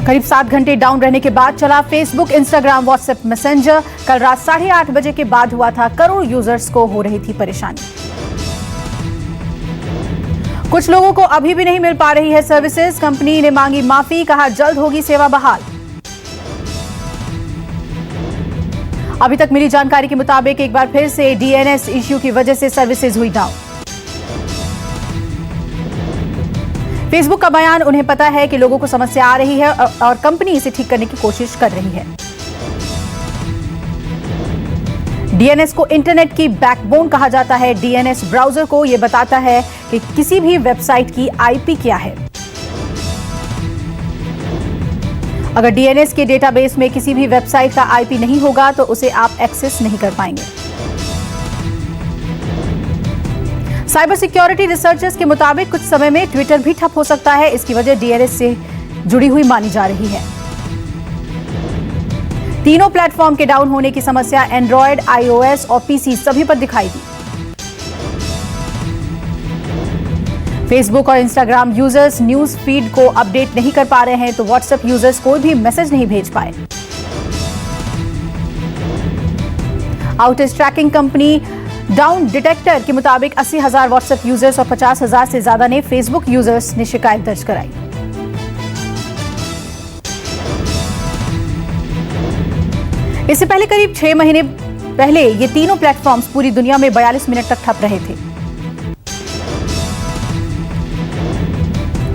करीब 7 घंटे डाउन रहने के बाद चला फेसबुक, इंस्टाग्राम, व्हाट्सएप मैसेंजर। कल रात 8:30 बजे के बाद हुआ था। करोड़ यूजर्स को हो रही थी परेशानी। कुछ लोगों को अभी भी नहीं मिल पा रही है सर्विसेज। कंपनी ने मांगी माफी, कहा जल्द होगी सेवा बहाल। अभी तक मिली जानकारी के मुताबिक एक बार फिर से डीएनएस इश्यू की वजह से सर्विसेज हुई डाउन। फेसबुक का बयान, उन्हें पता है कि लोगों को समस्या आ रही है और कंपनी इसे ठीक करने की कोशिश कर रही है। डीएनएस को इंटरनेट की बैकबोन कहा जाता है। डीएनएस ब्राउजर को यह बताता है कि किसी भी वेबसाइट की आईपी क्या है। अगर डीएनएस के डेटाबेस में किसी भी वेबसाइट का आईपी नहीं होगा तो उसे आप एक्सेस नहीं कर पाएंगे। साइबर सिक्योरिटी रिसर्चर्स के मुताबिक कुछ समय में ट्विटर भी ठप हो सकता है। इसकी वजह डीएनएस से जुड़ी हुई मानी जा रही है। तीनों प्लेटफॉर्म के डाउन होने की समस्या एंड्रॉयड, आईओएस और पीसी सभी पर दिखाई दी। फेसबुक और इंस्टाग्राम यूजर्स न्यूज फीड को अपडेट नहीं कर पा रहे हैं, तो व्हाट्सएप यूजर्स कोई भी मैसेज नहीं भेज पाए। Outage tracking company Downdetector के मुताबिक 80,000 व्हाट्सएप यूजर्स और 50,000 से ज्यादा ने फेसबुक यूजर्स ने शिकायत दर्ज कराई। इससे पहले करीब 6 महीने पहले ये तीनों प्लेटफॉर्म्स पूरी दुनिया में 42 मिनट तक ठप रहे थे।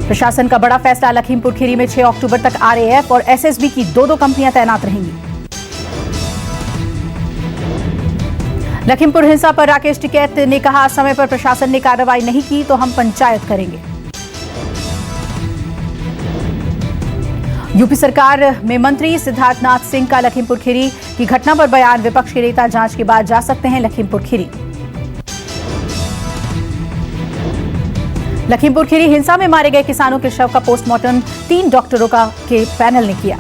प्रशासन का बड़ा फैसला, लखीमपुर खीरी में 6 अक्टूबर तक आरएएफ और एसएसबी की 2 कंपनियां तैनात रहेंगी। लखीमपुर हिंसा पर राकेश टिकैत ने कहा, समय पर प्रशासन ने कार्रवाई नहीं की तो हम पंचायत करेंगे। यूपी सरकार में मंत्री सिद्धार्थनाथ सिंह का लखीमपुर खीरी की घटना पर बयान, विपक्ष के नेता जांच के बाद जा सकते हैं लखीमपुर खीरी। लखीमपुर खीरी हिंसा में मारे गए किसानों के शव का पोस्टमार्टम 3 डॉक्टरों के पैनल ने किया।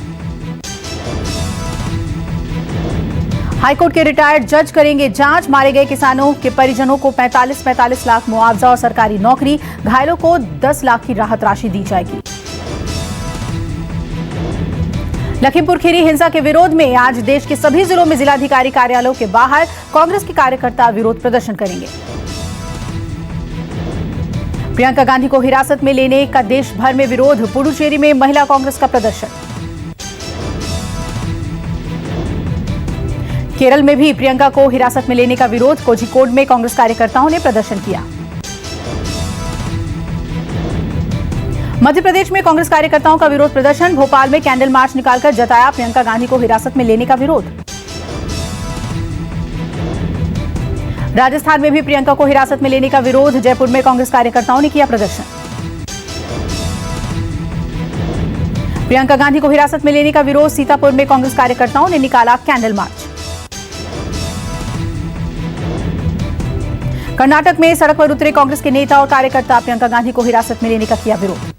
हाईकोर्ट के रिटायर्ड जज करेंगे जांच, मारे गए किसानों के परिजनों को 45 लाख मुआवजा और सरकारी नौकरी, घायलों को 10 लाख की राहत राशि दी जाएगी। लखीमपुर खीरी हिंसा के विरोध में आज देश के सभी जिलों में जिलाधिकारी कार्यालयों के बाहर कांग्रेस के कार्यकर्ता विरोध प्रदर्शन करेंगे। प्रियंका गांधी को हिरासत में लेने का देश भर में विरोध, पुडुचेरी में महिला कांग्रेस का प्रदर्शन। केरल में भी प्रियंका को हिरासत में लेने का विरोध, कोझिकोड में कांग्रेस कार्यकर्ताओं ने प्रदर्शन किया। मध्य प्रदेश में कांग्रेस कार्यकर्ताओं का विरोध प्रदर्शन, भोपाल में कैंडल मार्च निकालकर जताया प्रियंका गांधी को हिरासत में लेने का विरोध। राजस्थान में भी प्रियंका को हिरासत में लेने का विरोध, जयपुर में कांग्रेस कार्यकर्ताओं ने किया प्रदर्शन। प्रियंका गांधी को हिरासत में लेने का विरोध, सीतापुर में कांग्रेस कार्यकर्ताओं ने निकाला कैंडल मार्च। कर्नाटक में सड़क पर उतरे कांग्रेस के नेता और कार्यकर्ता, प्रियंका गांधी को हिरासत में लेने का किया विरोध।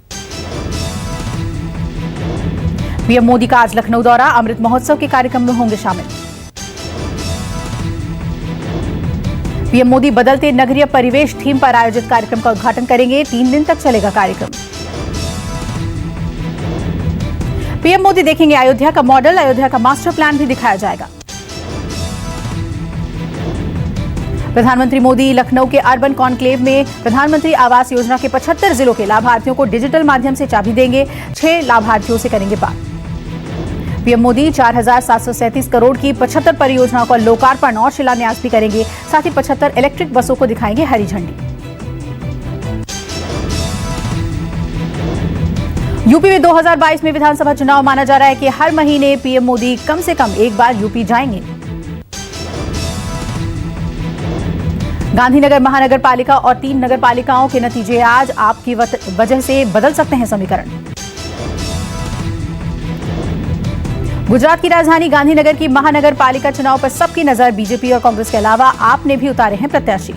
पीएम मोदी का आज लखनऊ दौरा, अमृत महोत्सव के कार्यक्रम में होंगे शामिल। पीएम मोदी बदलते नगरीय परिवेश थीम पर आयोजित कार्यक्रम का उद्घाटन करेंगे। 3 दिन तक चलेगा कार्यक्रम। पीएम मोदी देखेंगे अयोध्या का मॉडल, अयोध्या का मास्टर प्लान भी दिखाया जाएगा। प्रधानमंत्री मोदी लखनऊ के अर्बन कॉन्क्लेव में प्रधानमंत्री आवास योजना के 75 जिलों के लाभार्थियों को डिजिटल माध्यम से चाबी देंगे। 6 लाभार्थियों से करेंगे बात। पीएम मोदी 4,737 करोड़ की 75 परियोजनाओं का लोकार्पण और शिलान्यास भी करेंगे। साथ ही 75 इलेक्ट्रिक बसों को दिखाएंगे हरी झंडी। यूपी में 2022 में विधानसभा चुनाव, माना जा रहा है कि हर महीने पीएम मोदी कम से कम एक बार यूपी जाएंगे। गांधीनगर महानगर पालिका और 3 नगर पालिकाओं के नतीजे आज आपकी वजह से बदल सकते हैं समीकरण। गुजरात की राजधानी गांधीनगर की महानगर पालिका चुनाव पर सबकी नजर, बीजेपी और कांग्रेस के अलावा आप ने भी उतारे हैं प्रत्याशी।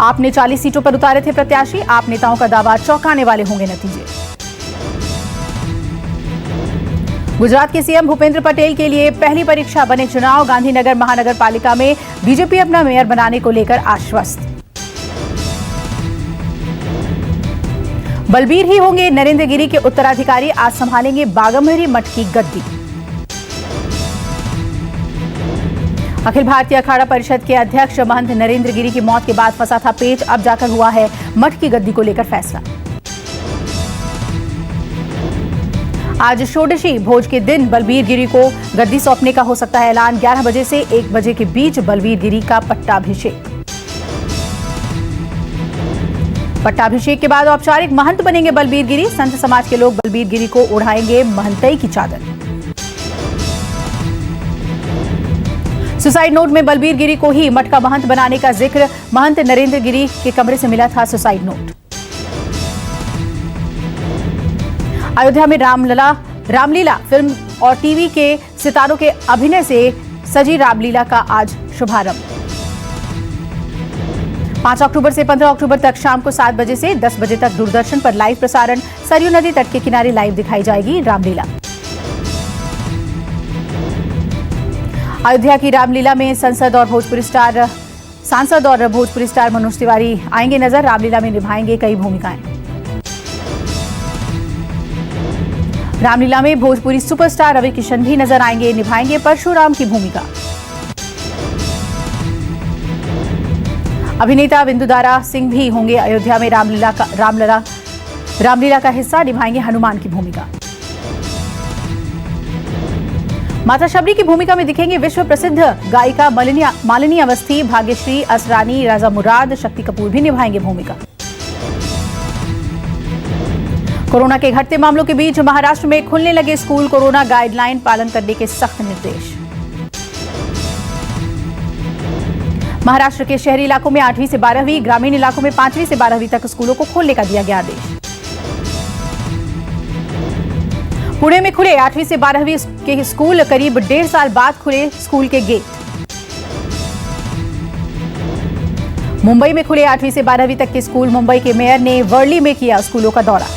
आपने 40 सीटों पर उतारे थे प्रत्याशी। आप नेताओं का दावा, चौंकाने वाले होंगे नतीजे। गुजरात के सीएम भूपेंद्र पटेल के लिए पहली परीक्षा बने चुनाव, गांधीनगर महानगर पालिका में बीजेपी अपना मेयर बनाने को लेकर आश्वस्त। बलबीर ही होंगे नरेंद्र गिरी के उत्तराधिकारी, आज संभालेंगे बाघंबरी मठ की गद्दी। अखिल भारतीय अखाड़ा परिषद के अध्यक्ष महंत नरेंद्र गिरी की मौत के बाद फंसा था पेच, अब जाकर हुआ है मठ की गद्दी को लेकर फैसला। आज षोडशी भोज के दिन बलबीर गिरी को गद्दी सौंपने का हो सकता है ऐलान। 11 बजे से 1 बजे के बीच बलबीर गिरी का पट्टाभिषेक। पट्टाभिषेक के बाद औपचारिक महंत बनेंगे बलबीर गिरी। संत समाज के लोग बलबीर गिरी को ओढ़ाएंगे महंतई की चादर। सुसाइड नोट में बलबीर गिरी को ही मठ का महंत बनाने का जिक्र। महंत नरेंद्र गिरी के कमरे से मिला था सुसाइड नोट। अयोध्या में रामलीला फिल्म और टीवी के सितारों के अभिनय से सजी रामलीला का आज शुभारंभ। 5 अक्टूबर से 15 अक्टूबर तक शाम को 7 बजे से 10 बजे तक दूरदर्शन पर लाइव प्रसारण। सरयू नदी तट के किनारे लाइव दिखाई जाएगी रामलीला। अयोध्या की रामलीला में सांसद और भोजपुरी स्टार मनोज तिवारी आएंगे नजर। रामलीला में निभाएंगे कई भूमिकाएं। रामलीला में भोजपुरी सुपरस्टार रवि किशन भी नजर आएंगे, निभाएंगे परशुराम की भूमिका। अभिनेता विंदुदारा सिंह भी होंगे अयोध्या में रामलीला का हिस्सा, निभाएंगे हनुमान की भूमिका। माता शबरी की भूमिका में दिखेंगे विश्व प्रसिद्ध गायिका मालिनी अवस्थी, भाग्यश्री असरानी, राजा मुराद, शक्ति कपूर भी निभाएंगे भूमिका। कोरोना के घटते मामलों के बीच महाराष्ट्र में खुलने लगे स्कूल। कोरोना गाइडलाइन पालन करने के सख्त निर्देश। महाराष्ट्र के शहरी इलाकों में 8वीं से 12वीं, ग्रामीण इलाकों में 5वीं से 12वीं तक स्कूलों को खोलने का दिया गया आदेश। पुणे में खुले 8वीं से 12वीं के स्कूल, करीब 1.5 साल बाद खुले स्कूल के गेट। मुंबई में खुले 8वीं से 12वीं तक के स्कूल, मुंबई के मेयर ने वर्ली में किया स्कूलों का दौरा।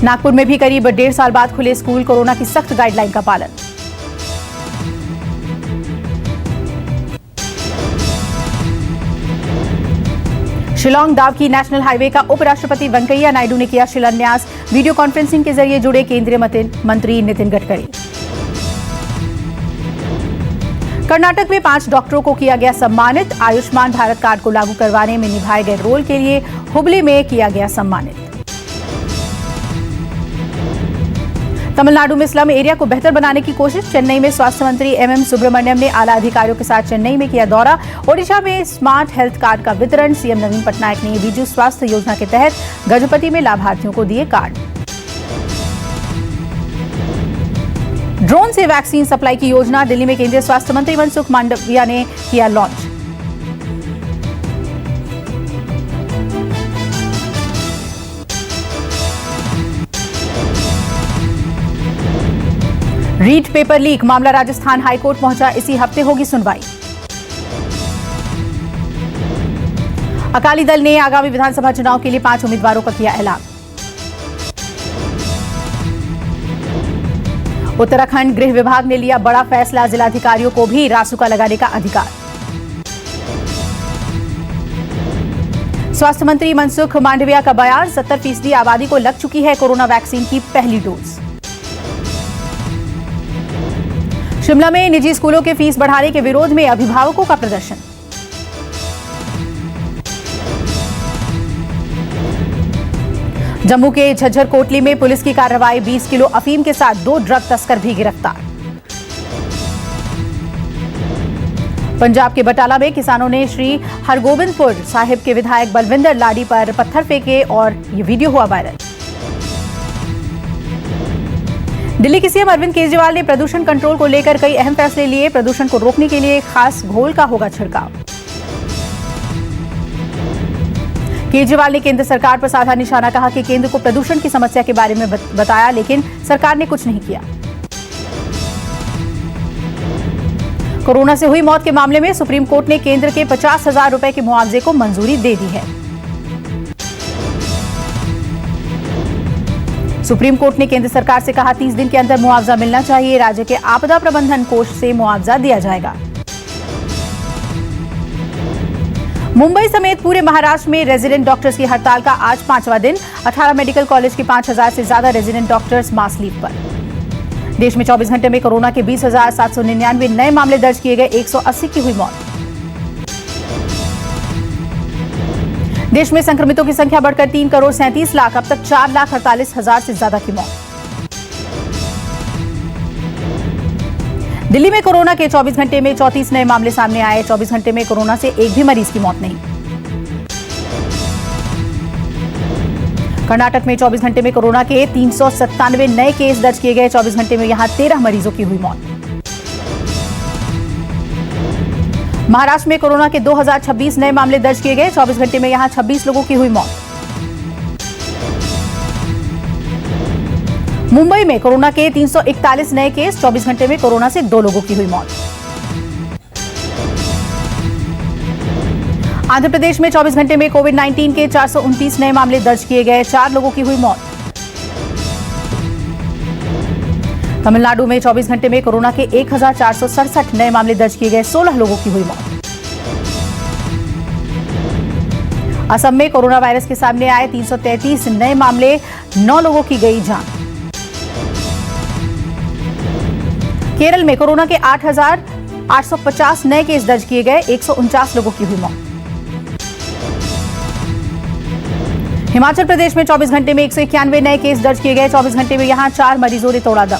नागपुर में भी करीब 1.5 साल बाद खुले स्कूल, कोरोना की सख्त गाइडलाइन का पालन। शिलांग दावकी नेशनल हाईवे का उपराष्ट्रपति वेंकैया नायडू ने किया शिलान्यास। वीडियो कॉन्फ्रेंसिंग के जरिए जुड़े केंद्रीय मंत्री नितिन गडकरी। कर्नाटक में 5 डॉक्टरों को किया गया सम्मानित। आयुष्मान भारत कार्ड को लागू करवाने में निभाए गए रोल के लिए हुबली में किया गया सम्मानित। तमिलनाडु में स्लम एरिया को बेहतर बनाने की कोशिश। चेन्नई में स्वास्थ्य मंत्री एमएम सुब्रमण्यम ने आला अधिकारियों के साथ चेन्नई में किया दौरा। ओडिशा में स्मार्ट हेल्थ कार्ड का वितरण। सीएम नवीन पटनायक ने विजु स्वास्थ्य योजना के तहत गजपति में लाभार्थियों को दिए कार्ड। ड्रोन से वैक्सीन सप्लाई की योजना। दिल्ली में केंद्रीय स्वास्थ्य मंत्री मनसुख मांडविया ने किया लॉन्च। रीट पेपर लीक मामला राजस्थान हाईकोर्ट पहुंचा। इसी हफ्ते होगी सुनवाई। अकाली दल ने आगामी विधानसभा चुनाव के लिए 5 उम्मीदवारों का किया ऐलान। उत्तराखंड गृह विभाग ने लिया बड़ा फैसला। जिलाधिकारियों को भी रासुका लगाने का अधिकार। स्वास्थ्य मंत्री मनसुख मांडविया का बयान। 70% आबादी को लग चुकी है कोरोना वैक्सीन की पहली डोज। शिमला में निजी स्कूलों के फीस बढ़ाने के विरोध में अभिभावकों का प्रदर्शन। जम्मू के झज्जर कोटली में पुलिस की कार्रवाई। 20 किलो अफीम के साथ 2 ड्रग तस्कर भी गिरफ्तार। पंजाब के बटाला में किसानों ने श्री हरगोबिंदपुर साहिब के विधायक बलविंदर लाडी पर पत्थर फेंके और ये वीडियो हुआ वायरल। दिल्ली के सीएम अरविंद केजरीवाल ने प्रदूषण कंट्रोल को लेकर कई अहम फैसले लिए। प्रदूषण को रोकने के लिए खास घोल का होगा छिड़काव। केजरीवाल ने केंद्र सरकार पर साधा निशाना। कहा कि केंद्र को प्रदूषण की समस्या के बारे में बताया, लेकिन सरकार ने कुछ नहीं किया। कोरोना से हुई मौत के मामले में सुप्रीम कोर्ट ने केंद्र के 50,000 रुपए के मुआवजे को मंजूरी दे दी है। सुप्रीम कोर्ट ने केंद्र सरकार से कहा 30 दिन के अंदर मुआवजा मिलना चाहिए। राज्य के आपदा प्रबंधन कोष से मुआवजा दिया जाएगा। मुंबई समेत पूरे महाराष्ट्र में रेजिडेंट डॉक्टर्स की हड़ताल का आज 5वां दिन। 18 मेडिकल कॉलेज के 5,000 से ज्यादा रेजिडेंट डॉक्टर्स मास लीव पर। देश में 24 घंटे में कोरोना के 20,799 नए मामले दर्ज किए गए, 180 की हुई मौत। देश में संक्रमितों की संख्या बढ़कर 3,37,00,000, अब तक 4,48,000 से ज्यादा की मौत। दिल्ली में कोरोना के 24 घंटे में 34 नए मामले सामने आए। 24 घंटे में कोरोना से एक भी मरीज की मौत नहीं। कर्नाटक में 24 घंटे में कोरोना के 397 नए केस दर्ज किए गए। 24 घंटे में यहां 13 मरीजों की हुई मौत। महाराष्ट्र में कोरोना के 2,026 नए मामले दर्ज किए गए। 24 घंटे में यहां 26 लोगों की हुई मौत। मुंबई में कोरोना के 341 नए केस। 24 घंटे में कोरोना से 2 लोगों की हुई मौत। आंध्र प्रदेश में 24 घंटे में कोविड-19 के 429 नए मामले दर्ज किए गए, 4 लोगों की हुई मौत। तमिलनाडु में 24 घंटे में कोरोना के 1,467 नए मामले दर्ज किए गए, 16 लोगों की हुई मौत। असम में कोरोना वायरस के सामने आए 333 नए मामले, 9 लोगों की गई जान। केरल में कोरोना के 8,850 नए केस दर्ज किए गए, 149 लोगों की हुई मौत। हिमाचल प्रदेश में 24 घंटे में 191 नए केस दर्ज किए गए। 24 घंटे में यहां 4 मरीजों ने तोड़ा दम।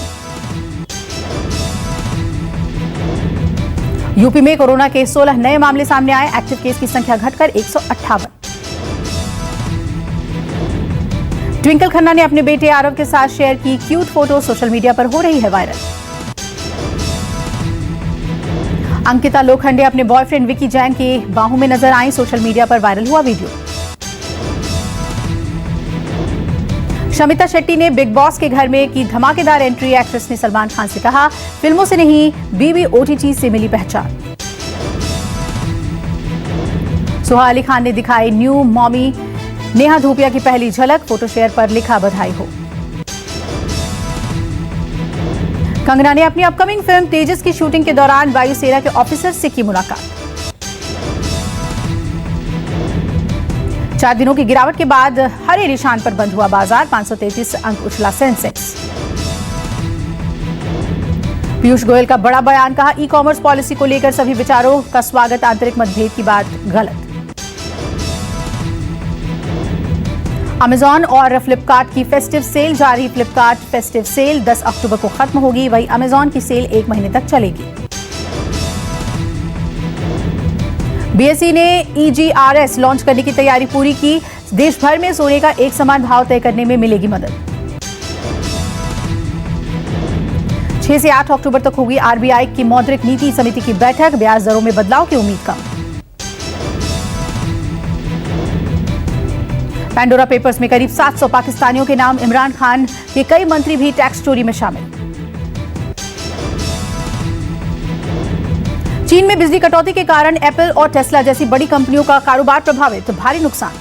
यूपी में कोरोना के 16 नए मामले सामने आए। एक्टिव केस की संख्या घटकर 158। ट्विंकल खन्ना ने अपने बेटे आरव के साथ शेयर की क्यूट फोटो, सोशल मीडिया पर हो रही है वायरल। अंकिता लोखंडे अपने बॉयफ्रेंड विकी जैन की बाहों में नजर आई। सोशल मीडिया पर वायरल हुआ वीडियो। शमिता शेट्टी ने बिग बॉस के घर में की धमाकेदार एंट्री। एक्ट्रेस ने सलमान खान से कहा, फिल्मों से नहीं बीवी ओटीटी से मिली पहचान। सुहा अली खान ने दिखाई न्यू मॉमी। नेहा धूपिया की पहली झलक। फोटो शेयर पर लिखा, बधाई हो। कंगना ने अपनी अपकमिंग फिल्म तेजस की शूटिंग के दौरान वायुसेना के ऑफिसर से की मुलाकात। 4 दिनों की गिरावट के बाद हरे निशान पर बंद हुआ बाजार। 533 अंक उछला सेंसेक्स। पीयूष गोयल का बड़ा बयान, कहा ई कॉमर्स पॉलिसी को लेकर सभी विचारों का स्वागत, आंतरिक मतभेद की बात गलत। अमेजॉन और फ्लिपकार्ट की फेस्टिव सेल जारी। फ्लिपकार्ट फेस्टिव सेल 10 अक्टूबर को खत्म होगी, वहीं अमेजॉन की सेल 1 महीने तक चलेगी। बीएसई ने ईजीआरएस लॉन्च करने की तैयारी पूरी की। देश भर में सोने का एक समान भाव तय करने में मिलेगी मदद। 6 से 8 अक्टूबर तक होगी आरबीआई की मौद्रिक नीति समिति की बैठक। ब्याज दरों में बदलाव की उम्मीद कम। पैंडोरा पेपर्स में करीब 700 पाकिस्तानियों के नाम। इमरान खान के कई मंत्री भी टैक्स चोरी में शामिल। चीन में बिजली कटौती के कारण एप्पल और टेस्ला जैसी बड़ी कंपनियों का कारोबार प्रभावित, भारी नुकसान।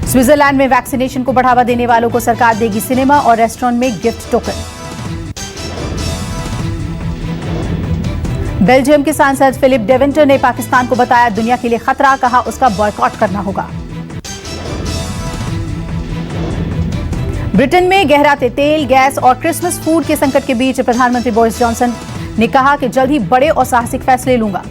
स्विट्जरलैंड में वैक्सीनेशन को बढ़ावा देने वालों को सरकार देगी सिनेमा और रेस्टोरेंट में गिफ्ट टोकन। बेल्जियम के सांसद फिलिप डेवेंटर ने पाकिस्तान को बताया दुनिया के लिए खतरा, कहा उसका बॉयकॉट करना होगा। ब्रिटेन में गहराते तेल, गैस और क्रिसमस फूड के संकट के बीच प्रधानमंत्री बोरिस जॉनसन ने कहा कि जल्द ही बड़े और साहसिक फैसले लूंगा।